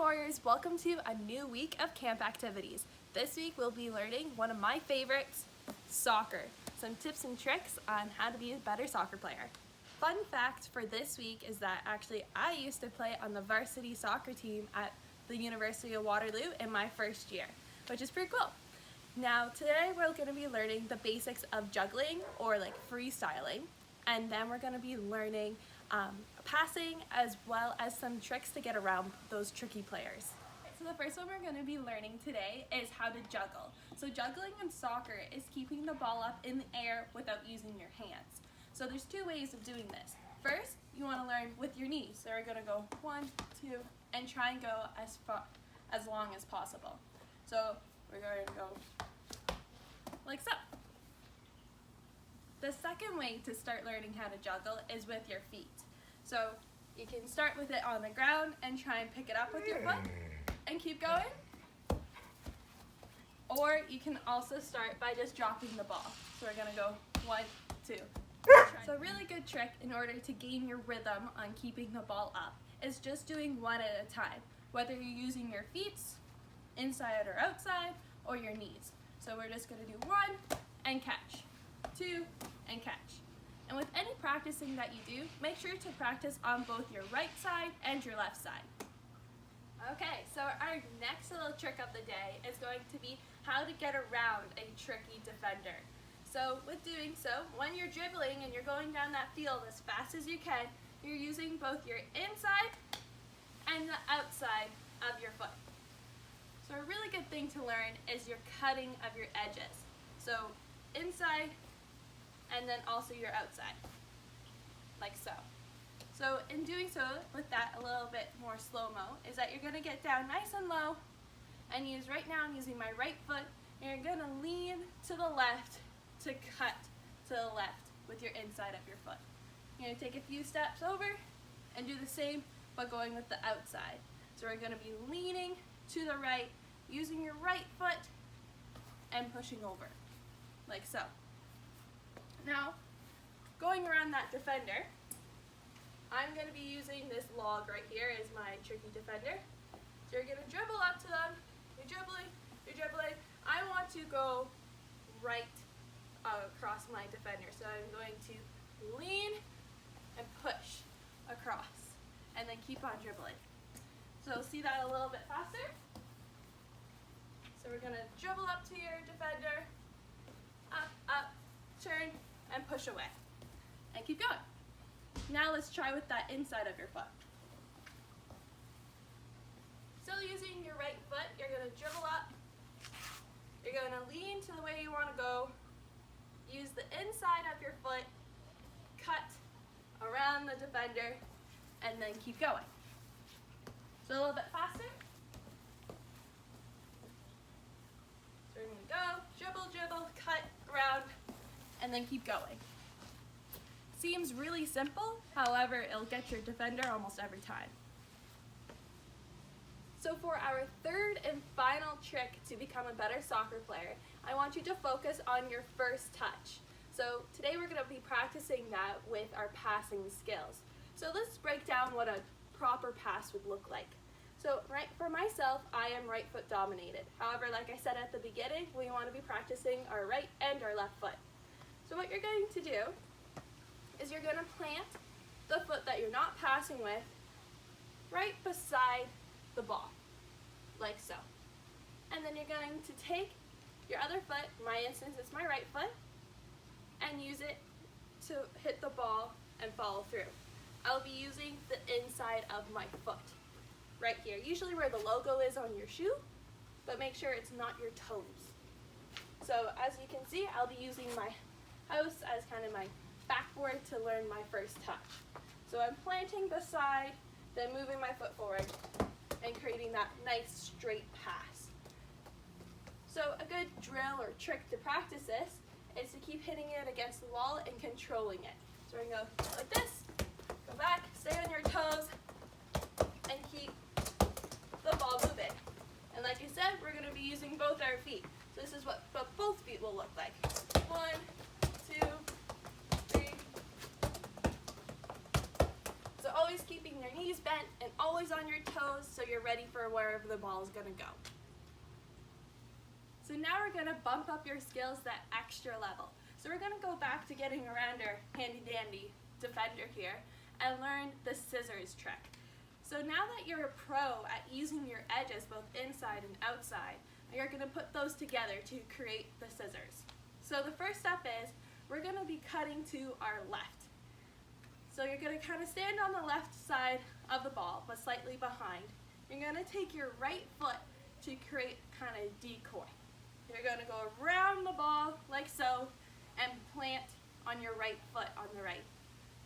Warriors, welcome to a new week of camp activities. This week we'll be learning one of my favorites, soccer. Some tips and tricks on how to be a better soccer player. Fun fact for this week is that actually I used to play on the varsity soccer team at the University of Waterloo in my first year, which is pretty cool. Now today we're going to be learning the basics of juggling or like freestyling, and then we're going to be learning passing as well as some tricks to get around those tricky players. So the first one we're going to be learning today is how to juggle. So juggling in soccer is keeping the ball up in the air without using your hands. So there's two ways of doing this. First, you want to learn with your knees. So we're going to go 1, 2, and try and go as long as possible. So we're going to go like so. The second way to start learning how to juggle is with your feet. So you can start with it on the ground and try and pick it up with your foot and keep going. Or you can also start by just dropping the ball. So we're gonna go 1, 2. So a really good trick in order to gain your rhythm on keeping the ball up is just doing one at a time, whether you're using your feet, inside or outside, or your knees. So we're just gonna do 1 and catch, 2 and catch. And with any practicing that you do, make sure to practice on both your right side and your left side. Okay, so our next little trick of the day is going to be how to get around a tricky defender. So with doing so, when you're dribbling and you're going down that field as fast as you can, you're using both your inside and the outside of your foot. So a really good thing to learn is your cutting of your edges. So inside and then also your outside, like so. So in doing so, with that a little bit more slow-mo, is that you're gonna get down nice and low and use, right now I'm using my right foot, and you're gonna lean to the left to cut to the left with your inside of your foot. You're gonna take a few steps over and do the same, but going with the outside. So we're gonna be leaning to the right, using your right foot and pushing over, like so. Now, going around that defender, I'm going to be using this log right here as my tricky defender. So you're going to dribble up to them, you're dribbling, I want to go right across my defender. So I'm going to lean and push across, and then keep on dribbling. So see that a little bit faster? So we're going to dribble up to your defender, up, turn, and push away, and keep going. Now let's try with that inside of your foot. Still using your right foot, you're going to dribble up, you're going to lean to the way you want to go, use the inside of your foot, cut around the defender, and then keep going. So a little bit faster. So we're going to go, dribble, cut, around, and then keep going. Seems really simple, however, it'll get your defender almost every time. So for our third and final trick to become a better soccer player, I want you to focus on your first touch. So today we're going to be practicing that with our passing skills. So let's break down what a proper pass would look like. So right, for myself, I am right foot dominated. However, like I said at the beginning, we want to be practicing our right and our left foot. So what you're going to do is you're going to plant the foot that you're not passing with right beside the ball, like so. And then you're going to take your other foot, in my instance it's my right foot, and use it to hit the ball and follow through. I'll be using the inside of my foot, right here, usually where the logo is on your shoe, but make sure it's not your toes. So as you can see, I'll be using my house as kind of my backboard to learn my first touch. So I'm planting beside, then moving my foot forward and creating that nice straight pass. So a good drill or trick to practice this is to keep hitting it against the wall and controlling it. So we're going to go like this, go back, stay on your toes, and keep the ball moving. And like I said, we're going to be using both our feet. So this is what both feet will look like. 1, 2, 3. So always keeping your knees bent and always always on your toes so you're ready for wherever the ball is going to go. So now we're going to bump up your skills that extra level. So we're going to go back to getting around our handy dandy defender here and learn the scissors trick. So now that you're a pro at using your edges both inside and outside, you're going to put those together to create the scissors. So the first step is we're going to be cutting to our left. So you're going to kind of stand on the left side of the ball, but slightly behind. You're going to take your right foot to create kind of decoy. You're going to go around the ball like so and plant on your right foot on the right.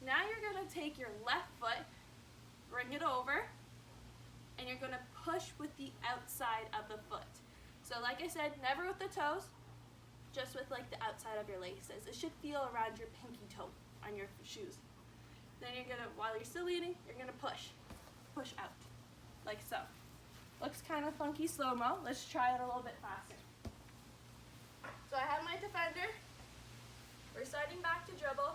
Now you're going to take your left foot, bring it over, and you're going to push with the outside of the foot. So like I said, never with the toes, just with like the outside of your laces. It should feel around your pinky toe on your shoes. Then you're going to, while you're still leaning, you're going to push out, like so. Looks kind of funky slow-mo. Let's try it a little bit faster. So I have my defender. We're starting back to dribble,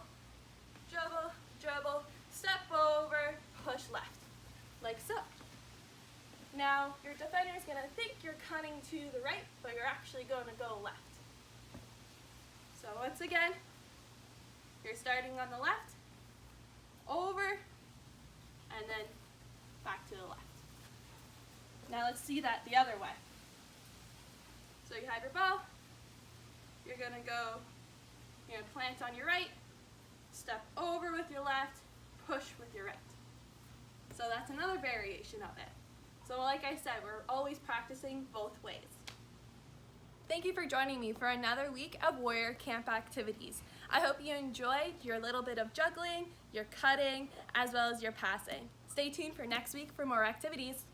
dribble, dribble, step over, push left, like so. Now your defender is going to think you're cutting to the right, but you're actually going to go left. So once again, you're starting on the left, over, and then back to the left. Now let's see that the other way. So you have your ball, you're going to go, you're going to plant on your right, step over with your left, push with your right. So that's another variation of it. So like I said, we're always practicing both ways. Thank you for joining me for another week of Warrior Camp activities. I hope you enjoyed your little bit of juggling, your cutting, as well as your passing. Stay tuned for next week for more activities.